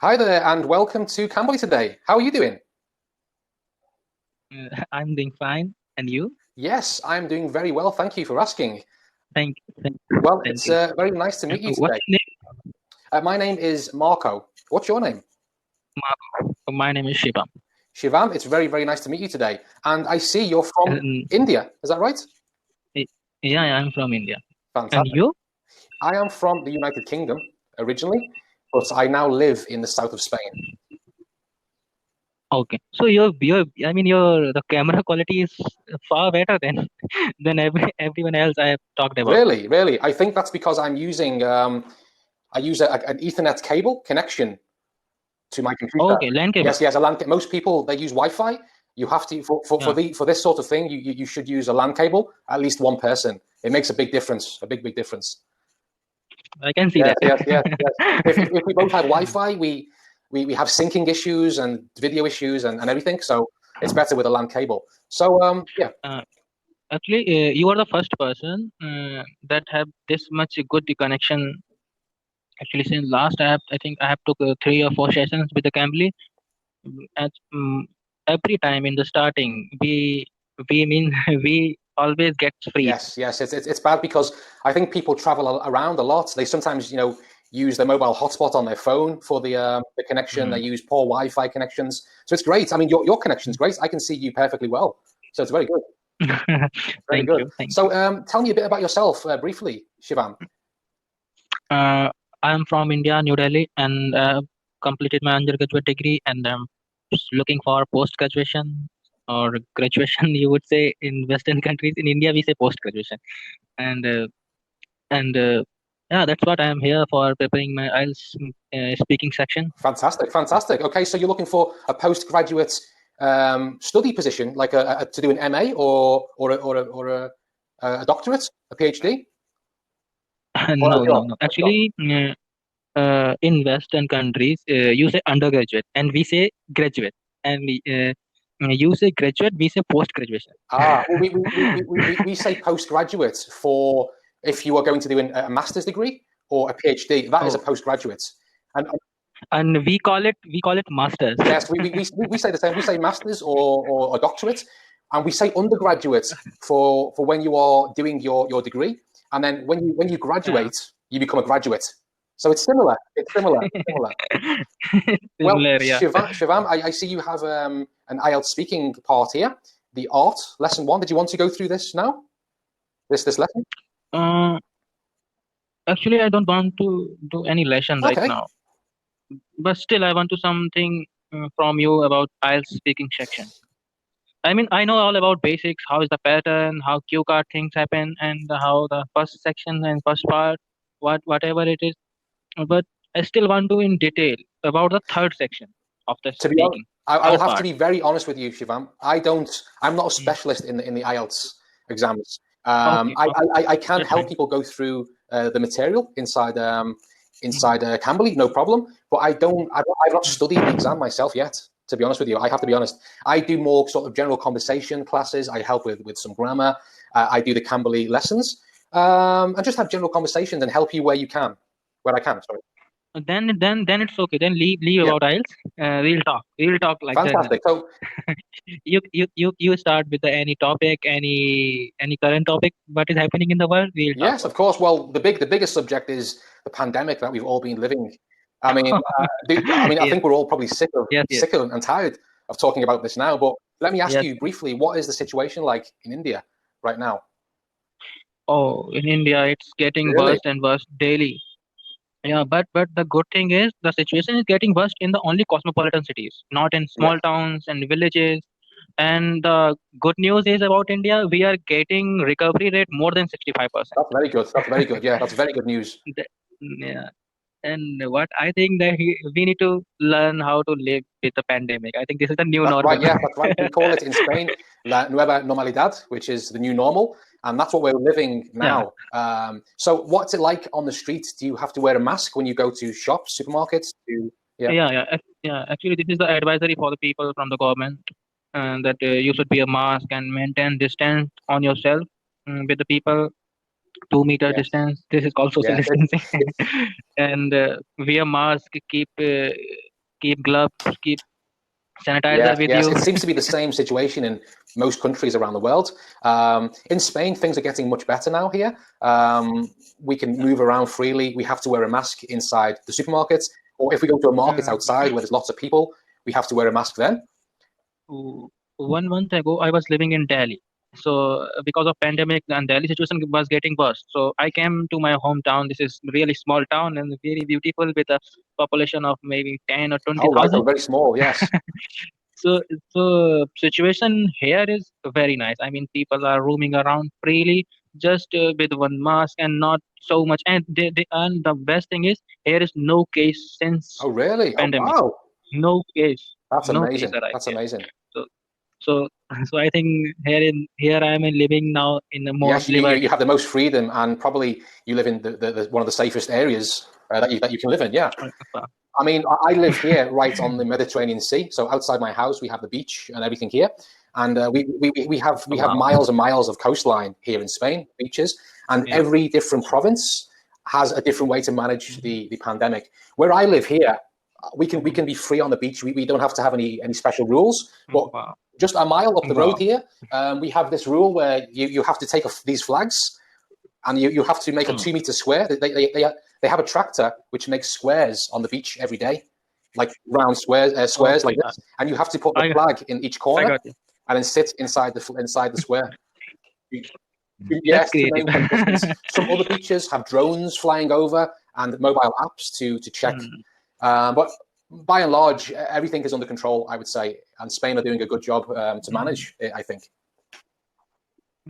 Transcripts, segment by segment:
Hi there, and welcome to Cambly today. How are you doing? I'm doing fine. And you? Yes, I'm doing very well. Thank you for asking. Thank you. Well, Thank it's you. very nice to meet you What's today. your name? My name is Marco. What's your name? My name is Shivam. Shivam. It's very, very nice to meet you today. And I see you're from And, India. Is that right? eh, yeah, I'm from India. And Fantastic. you? I am from the United Kingdom originally, but I now live in the south of Spain. Okay. So your the camera quality is far better than everyone else I have talked about. Really, really. I think that's because I'm using I use an Ethernet cable connection to my computer. Okay, LAN cable. Yes, yes, a LAN. Most people they use Wi-Fi. You have to Yeah, for this sort of thing. You should use a LAN cable. At least one person. It makes a big difference. A big difference. I can see Yes, that. yes, yes, yes. If we both have Wi-Fi, we have syncing issues and video issues and everything. So it's better with a LAN cable. So yeah, Uh, Actually, you are the first person that have this much good connection. Actually, since last I think I have took 3 or 4 sessions with the Cambly. At every time in the starting we mean we always get freeze. yes, yes. It's bad because I think people travel around a lot. They sometimes use their mobile hotspot on their phone for the connection. They Mm. use poor Wi-Fi connections. So it's great. I mean, your connection's great. I can see you perfectly well. So it's very good. Very Thank good. you, thank you. So tell me a bit about yourself briefly, Shivam. uh, I am from India, New Delhi, and completed my undergraduate degree, and I'm looking for post graduation or graduation you would say in Western countries. In India we say post graduation. And uh, and uh, yeah, that's what I am here for, preparing my IELTS speaking section. Fantastic, fantastic. Okay, so you're looking for a postgraduate study position, like to do an MA or a doctorate, a PhD, or a No, no, job. no. A job. Actually, in Western countries, you say undergraduate, and we say graduate, and you say graduate, we say post graduation. Well, we say postgraduate for if you are going to do a master's degree or a PhD. That is a Oh, postgraduate. And and we call it masters. yes, we say the same. We say masters or a doctorate, and we say undergraduate for when you are doing your degree, and then when you Yeah. graduate, you become a graduate. So it's similar. It's similar. It's similar. Well, Similar, yeah. Shivam, I see you have an IELTS speaking part here. The art lesson one. Did you want to go through this now? This lesson? Uh, Actually, I don't want to do any lesson right Okay. now, but still, I want to something from you about IELTS speaking section. I mean, I know all about basics. How is the pattern? How cue card things happen, and how the first section and first part, whatever it is. But I still want to in detail about the third section of the To be honest, speaking, I will third have to part. be very honest with you, Shivam. I'm not a Mm. specialist in the IELTS exams. Okay, okay, I can that's help fine. people go through the material inside Cambly, no problem. But I've not Mm. studied the exam myself yet. To be honest with you, I have to be honest. I do more sort of general conversation classes. I help with some grammar. I do the Cambly lessons, and just have general conversations and help you where I can. Sorry. Then it's okay. Then leave Yeah, about IELTS. We'll talk. We'll talk like general. fantastic. So You start with any topic, any current topic. What is happening in the world? We'll talk yes, about of course. Well, the biggest subject is the pandemic that we've all been living. I mean, I it. Yes, think we're all probably yes, yes, sick and tired of talking about this now. But let me ask yes. you briefly, what is the situation like in India right now? Oh, in India, it's getting Really? worse and worse daily. Yeah, but the good thing is the situation is getting worse in the only cosmopolitan cities, not in Yeah, small towns and villages. And the good news is about India, we are getting recovery rate more than 65%. that's very good. That's very good. Yeah, that's very good news. The- Yeah. And what I think that we need to learn how to live with the pandemic. I think this is the new That's normal. right. Yeah, that's right. We call it in Spain la nueva normalidad, which is the new normal, and that's what we're living Yeah, now. So, what's it like on the streets? Do you have to wear a mask when you go to shops, supermarkets? Yeah. yeah. Actually, this is the advisory for the people from the government, that you should wear a mask and maintain distance on yourself, with the people, 2 meter Yes. distance. This is called social Yes. distancing. It's And wear mask, keep keep gloves, keep sanitizer with Yes, you. it seems to be the same situation in most countries around the world. In Spain, things are getting much better now here. We can move around freely. We have to wear a mask inside the supermarkets, or if we go to a market Uh, outside where there's lots of people, we have to wear a mask then. 1 month ago, I was living in Delhi. So because of pandemic and Delhi situation was getting worse. So I came to my hometown. This is really small town and very beautiful with a population of maybe 10 or Oh, right. Oh, 20,000. very small. Yes. So situation here is very nice. I mean, people are roaming around freely, just with one mask and not so much. And and the best thing is here is no case since Oh, really? Oh, pandemic. wow. No case, That's no case amazing. arrived That's here. amazing. So so so I think here I am living now in a more Yes, you liberty. have the most freedom, and probably you live in one of the safest areas that you can live in. Yeah. I mean, I live here right on the Mediterranean Sea. So outside my house, we have the beach and everything here. And we have Wow. miles and miles of coastline here in Spain, beaches. And Yeah. every different province has a different way to manage the pandemic. Where I live here, we can be free on the beach. We don't have to have any special rules. But Wow. just a mile up the road Wow. here, we have this rule where you have to take off these flags, and you have to make a 2 meter square. They have a tractor which makes squares on the beach every day, like round squares like Okay. this, and you have to put the I flag in each I corner got you. and then sit inside the square. That's Yes, to creative. maintain distance. Some other beaches have drones flying over and mobile apps to check, but by and large, everything is under control, I would say, and Spain are doing a good job to manage it, I think.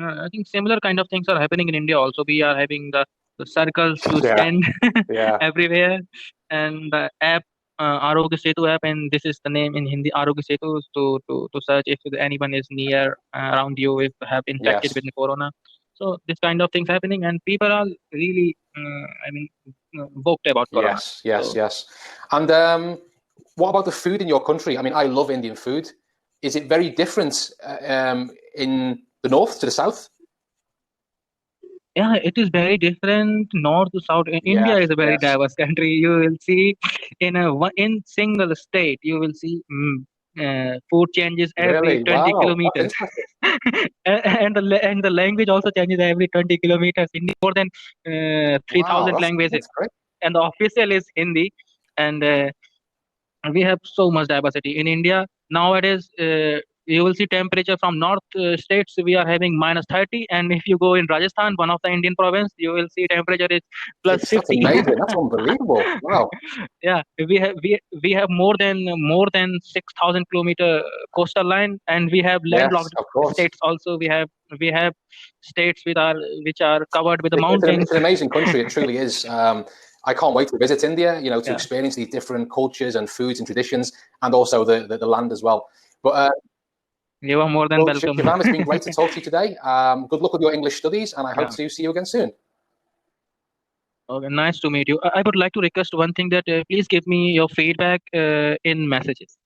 I think similar kind of things are happening in India also. We are having the circles to Yeah, stand yeah, everywhere, and the app, Arogya Setu app, and this is the name in Hindi, Arogya Setu, to search if anyone is near around you if have infected yes, with the corona. So this kind of things happening, and people are really, woke about corona. yes, So yes. And what about the food in your country? I mean, I love Indian food. Is it very different in the north to the south? yeah, it is very different north to south. India Yes, is a very yes. diverse country. You will see in single state, you will see food changes every Really? 20 Wow, that's kilometers. interesting. And the language also changes every 20 kilometers. In more than Wow, 3,000 languages, that's great. and the official is Hindi. And we have so much diversity in India nowadays. You will see temperature from north states we are having minus 30, and if you go in Rajasthan, one of the Indian province, you will see temperature is plus That's 50. amazing. That's unbelievable. Wow. Yeah, we have more than 6,000 kilometer coastal line, and we have Yes, landlocked of course. states also. We have states which are covered with the mountains. It's an amazing country. It truly is. I can't wait to visit India, to Yeah, experience these different cultures and foods and traditions, and also the land as well. But you are more than well, welcome. Shivam, it's been great to talk to you today. Good luck with your English studies, and I hope Yeah. to see you again soon. Okay, nice to meet you. I would like to request one thing that please give me your feedback in messages.